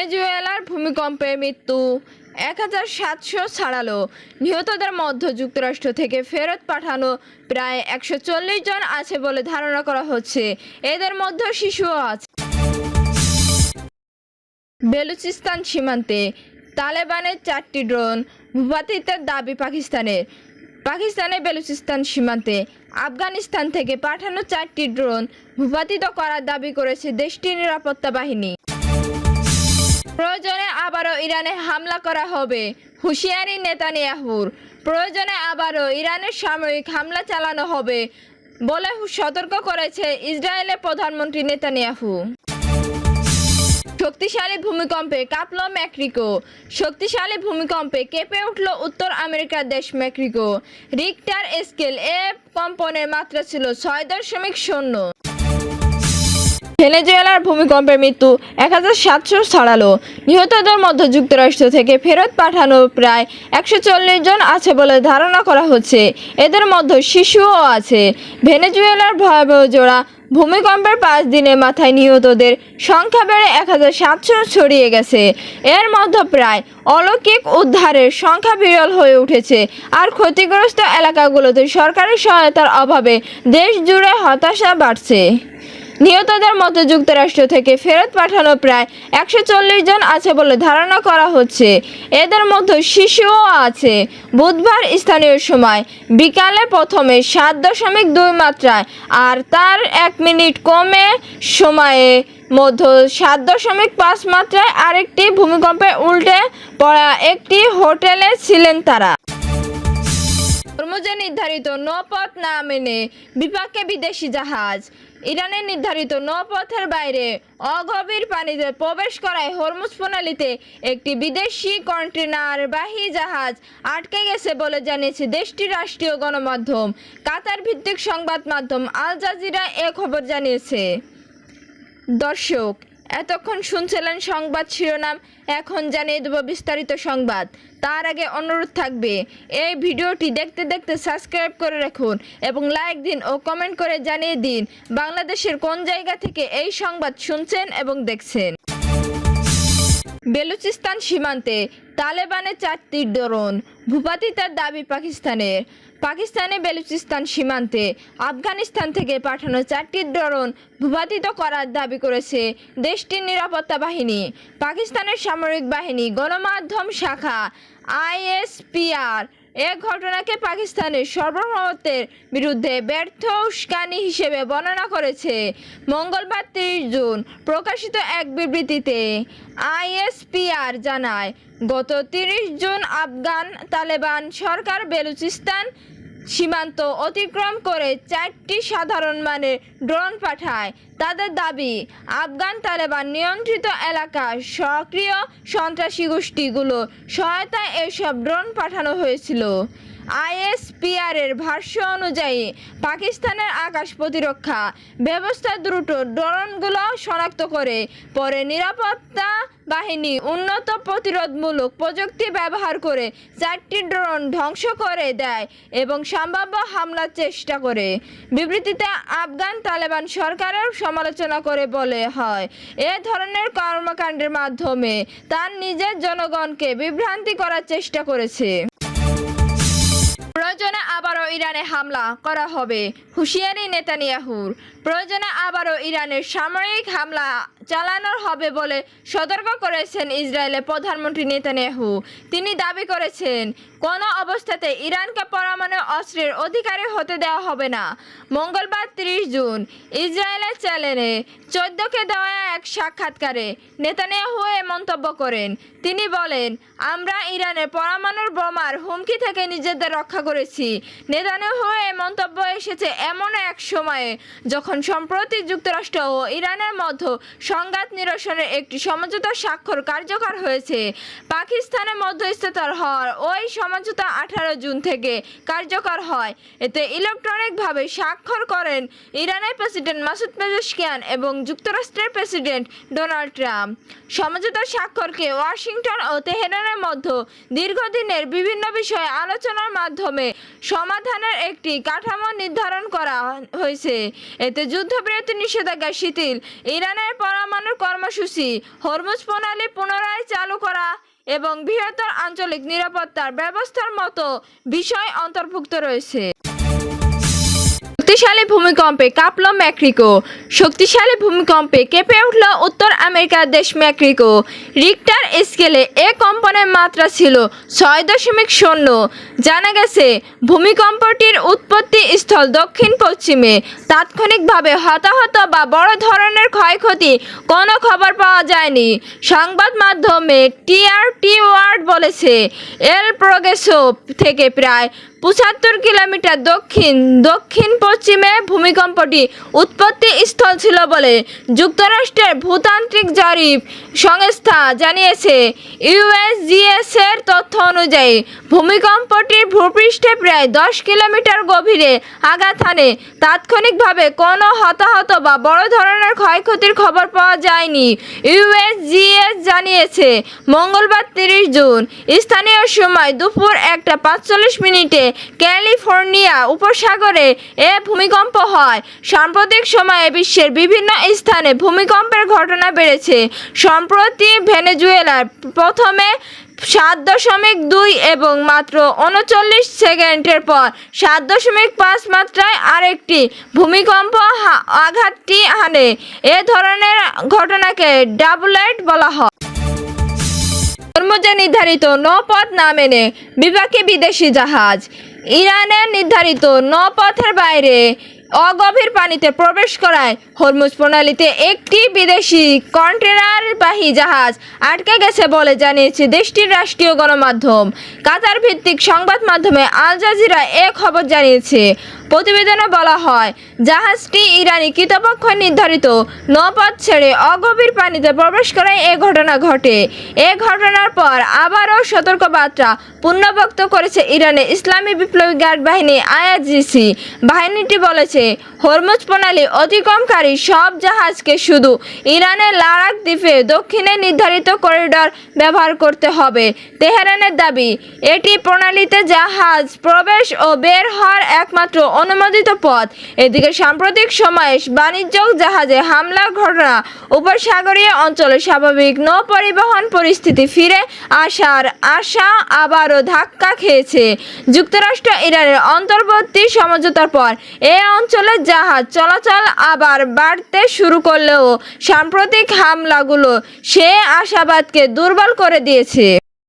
ভেনেজুয়েলার ভূমিকম্পে মৃত্যু ১৭০০ ছাড়ালো। নিহতদের মধ্যে যুক্তরাষ্ট্র থেকে ফেরত পাঠানো প্রায় ১৪০ জন আছে বলে ধারণা করা হচ্ছে। এদের মধ্যে শিশুও আছে। বেলুচিস্তান সীমান্তে তালেবানের ৪টি ড্রোন ভূপাতিতের দাবি পাকিস্তানের বেলুচিস্তান সীমান্তে আফগানিস্তান থেকে পাঠানো ৪টি ড্রোন ভূপাতিত করার দাবি করেছে দেশটির নিরাপত্তা বাহিনী। প্রয়োজনে আবারও ইরানে হামলা করা হবে, হুঁশিয়ারি নেতানিয়াহুর। প্রয়োজনে আবারও ইরানের সামরিক হামলা চালানো হবে বলে সতর্ক করেছে ইসরায়েলের প্রধানমন্ত্রী নেতানিয়াহু। শক্তিশালী ভূমিকম্পে কাঁপল মেক্সিকো। শক্তিশালী ভূমিকম্পে কেঁপে উঠল উত্তর আমেরিকার দেশ মেক্সিকো। রিক্টার স্কেল কম্পনের মাত্রা ছিল ৬.০। ভেনেজুয়েলার ভূমিকম্পে মৃত্যু ১৭০০ ছাড়ালো। নিহতদের মধ্যে যুক্তরাষ্ট্র থেকে ফেরত পাঠানো প্রায় ১৪০ জন আছে বলে ধারণা করা হচ্ছে। এদের মধ্যে শিশুও আছে। ভেনেজুয়েলার ভয়াবহ জোড়া ভূমিকম্পের ৫ দিনের মাথায় নিহতদের সংখ্যা বেড়ে ১৭০০ ছড়িয়ে গেছে। এর মধ্যে প্রায় অলৌকিক উদ্ধারের সংখ্যা বিরল হয়ে উঠেছে। আর ক্ষতিগ্রস্ত এলাকাগুলোতে সরকারি সহায়তার অভাবে দেশ জুড়ে হতাশা বাড়ছে। নিহতদের মধ্যে যুক্তরাষ্ট্র থেকে ফেরত পাঠানো প্রায় ১৪০ জন আছে বলে ধারণা করা হচ্ছে। এদের মধ্যে শিশুও আছে। বুধবার স্থানীয় সময় বিকালে প্রথমে ৭.২ মাত্রায় আর তার ১ মিনিট কমে সময়ে মধ্যে ৭.৫ মাত্রায় আরেকটি ভূমিকম্পে উল্টে পড়া একটি হোটেলে ছিলেন তারা। হরমুজে নির্ধারিত নৌপথ না মেনে বিপাকে বিদেশি জাহাজ। ইরানের নির্ধারিত নৌপথের বাইরে অগভীর পানিতে প্রবেশ করায় হরমুজ প্রণালীতে একটি বিদেশি কন্টেনারবাহী জাহাজ আটকে গেছে বলে জানিয়েছে দেশটির রাষ্ট্রীয় গণমাধ্যম। কাতার ভিত্তিক সংবাদ মাধ্যম আল জাজিরা এ খবর জানিয়েছে। দর্শক, এতক্ষণ শুনছিলেন সংবাদ শিরোনাম। এখন জানিয়ে দেব বিস্তারিত সংবাদ। তার আগে অনুরোধ থাকবে, এই ভিডিওটি দেখতে দেখতে সাবস্ক্রাইব করে রাখুন এবং লাইক দিন ও কমেন্ট করে জানিয়ে দিন বাংলাদেশের কোন জায়গা থেকে এই সংবাদ শুনছেন এবং দেখছেন। বেলুচিস্তান সীমান্তে তালেবানের ৪টি ড্রোন ভূপাতিতের দাবি পাকিস্তানের বেলুচিস্তান সীমান্তে আফগানিস্তান থেকে পাঠানো ৪টি ড্রোন ভূপাতিত করার দাবি করেছে দেশটির নিরাপত্তা বাহিনী। পাকিস্তানের সামরিক বাহিনী গণমাধ্যম শাখা ISPR এ ঘটনাকে পাকিস্তানের সার্বভৌমত্বের বিরুদ্ধে ব্যর্থ উস্কানি হিসেবে বর্ণনা করেছে। মঙ্গলবার ৩০ জুন প্রকাশিত এক বিবৃতিতে ISPR জানায়, গত ৩০ জুন আফগান তালেবান সরকার বেলুচিস্তান সীমান্ত অতিক্রম করে ৪টি সাধারণ মানের ড্রোন পাঠায়। তাদের দাবি, আফগান তালেবান নিয়ন্ত্রিত এলাকার সক্রিয় সন্ত্রাসী গোষ্ঠীগুলোর সহায়তায় এসব ড্রোন পাঠানো হয়েছিল। ISPR এর ভাষ্য অনুযায়ী পাকিস্তানের আকাশ প্রতিরক্ষা ব্যবস্থা দ্রুত ড্রোনগুলো শনাক্ত করে পরে নিরাপত্তা বাহিনী উন্নত প্রতিরোধমূলক প্রযুক্তি ব্যবহার করে ৪টি ড্রোন ধ্বংস করে দেয় এবং সম্ভাব্য হামলার চেষ্টা করে। বিবৃতিতে আফগান তালেবান সরকারের সমালোচনা করে বলে হয়, এ ধরনের কর্মকাণ্ডের মাধ্যমে তার নিজের জনগণকে বিভ্রান্তি করার চেষ্টা করেছে। প্রয়োজনে আবারও ইরানে হামলা করা হবে, হুঁশিয়ারি নেতানিয়াহুর। প্রয়োজনে আবারও ইরানের সামরিক হামলা চালানো হবে বলে সতর্ক করেছেন ইসরায়েলের প্রধানমন্ত্রী নেতানিয়াহু। তিনি দাবি করেছেন, কোনো অবস্থাতে ইরানকে পরমাণু অস্ত্রের অধিকারী হতে দেওয়া হবে না। মঙ্গলবার ৩০ জুন ইসরায়েলের চ্যানেলে 14কে দেওয়া এক সাক্ষাৎকারে নেতানিয়াহু এ মন্তব্য করেন। তিনি বলেন, আমরা ইরানের পরমাণু বোমার হুমকি থেকে নিজেদের রক্ষা করেছি। নেতানিয়াহু এ মন্তব্য এসেছে এমন এক সময়ে যখন সম্প্রতি যুক্তরাষ্ট্র ও ইরানের মধ্যে সংঘাত নিরসনের একটি সমঝোতা স্বাক্ষর কার্যকর হয়েছে। পাকিস্তানের মধ্যস্থতার হওয়ার ওই সমঝোতা 18 জুন থেকে কার্যকর হয়। এতে ইলেকট্রনিকভাবে স্বাক্ষর করেন ইরানের প্রেসিডেন্ট মাসুদ পেজেশকিয়ান এবং যুক্তরাষ্ট্রের প্রেসিডেন্ট ডোনাল্ড ট্রাম্প। সমঝোতা স্বাক্ষরকে ওয়াশিংটন ও তেহরানের মধ্যে দীর্ঘদিনের বিভিন্ন বিষয়ে আলোচনার মাধ্যমে মাধ্যমে সমাধানের একটি কাঠামো নির্ধারণ করা হয়েছে। এতে যুদ্ধবিরতি নিষেধাজ্ঞা শিথিল, ইরানের পরমাণু কর্মসূচি, হরমুজ প্রণালী পুনরায় চালু করা এবং বৃহত্তর আঞ্চলিক নিরাপত্তার ব্যবস্থার মতো বিষয় অন্তর্ভুক্ত রয়েছে। শক্তিশালী ভূমিকম্পে কাঁপল মেক্সিকো। শক্তিশালী ভূমিকম্পে কেঁপে উঠল উত্তর আমেরিকার দেশ মেক্সিকো। রিক্টার স্কেলে এ কম্পনের মাত্রা ছিল 6.0। জানা গেছে, ভূমিকম্পটির উৎপত্তি স্থল দক্ষিণ পশ্চিমে। তাৎক্ষণিকভাবে হতাহত বা বড় ধরনের ক্ষয়ক্ষতি কোনো খবর পাওয়া যায়নি। সংবাদ মাধ্যমে টিআরটি ওয়ার্ল্ড বলেছে, এল প্রোগ্রেসো থেকে প্রায় 75 কিলোমিটার দক্ষিণ পশ্চিমে ভূমিকম্পটি উৎপত্তি স্থল ছিল বলে যুক্তরাষ্ট্রের ভূতাত্ত্বিক জরিপ সংস্থা জানিয়েছে। ইউএসজিএস এর তথ্য অনুযায়ী ভূমিকম্পটির ভূপৃষ্ঠে প্রায় 10 কিলোমিটার গভীরে আঘাত হানে। তাৎক্ষণিকভাবে কোনো হতাহত বা বড় ধরনের ক্ষয়ক্ষতির খবর পাওয়া যায়নি। ইউএসজিএস জানিয়েছে, মঙ্গলবার 30 জুন স্থানীয় সময় দুপুর 1:45 ক্যালিফোর্নিয়া উপসাগরে এ ভূমিকম্প হয়। সাম্প্রতিক সময়ে বিশ্বের বিভিন্ন স্থানে ভূমিকম্পের ঘটনা বেড়েছে। সম্প্রতি ভেনেজুয়েলার প্রথমে 7.2 এবং মাত্র 39 সেকেন্ডের পর 7.5 মাত্রায় আরেকটি ভূমিকম্প আঘাতটি হানে। এ ধরনের ঘটনাকে ডাবলেট বলা হয়। হরমুজে নির্ধারিত নৌপথ না মেনে বিপাকে বিদেশি জাহাজ। ইরানের নির্ধারিত নৌপথের বাইরে অগভীর পানিতে প্রবেশ করায় হরমুজ প্রণালীতে একটি বিদেশি কন্টেনারবাহী জাহাজ আটকে গেছে বলে জানিয়েছে দেশটির রাষ্ট্রীয় গণমাধ্যম। কাতার ভিত্তিক সংবাদ মাধ্যমে আল জাজিরা এ খবর জানিয়েছে। প্রতিবেদনে বলা হয়, জাহাজটি ইরানি কর্তৃপক্ষ নির্ধারিত নৌপথ ছেড়ে অগভীর পানিতে প্রবেশ করায় এ ঘটনা ঘটে। এ ঘটনার পর আবারও সতর্কবার্তা পুনর্ব্যক্ত করেছে ইরানের ইসলামী বিপ্লবী গার্ড বাহিনী আইআরজিসি। বাহিনীটি বলেছে, হরমুজ প্রণালী অতিক্রমকারী সব জাহাজকে শুধু ইরানের লারাক দ্বীপে দক্ষিণে নির্ধারিত করিডর ব্যবহার করতে হবে। তেহরানের দাবি, এটি প্রণালীতে জাহাজ প্রবেশ ও বের হওয়ার একমাত্র অনুমোদিত পথ। এদিকে সাম্প্রতিক সময়ে বাণিজ্যিক জাহাজে হামলার ঘটনা উপসাগরীয় অঞ্চলে স্বাভাবিক নৌ পরিবহন পরিস্থিতি ফিরে আসার আশা আবারও ধাক্কা খেয়েছে। যুক্তরাষ্ট্র ইরানের অন্তর্বর্তী সমঝোতার পর এ অঞ্চলে জাহাজ চলাচল আবার বাড়তে শুরু করলেও সাম্প্রতিক হামলাগুলো সে আশাবাদকে দুর্বল করে দিয়েছে।